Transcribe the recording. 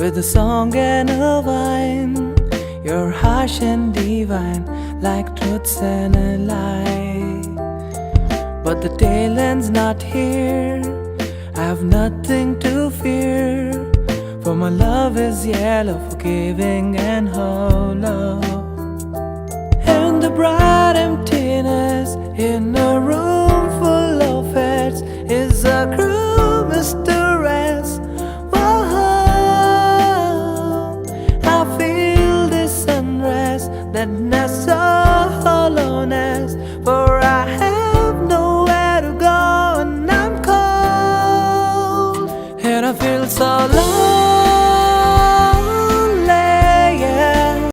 with a song and a wine. You're harsh and divine, like truths and a lie. But the tail end's not here, I have nothing to fear, for my love is yellow, forgiving and hollow. And the bright emptiness in a room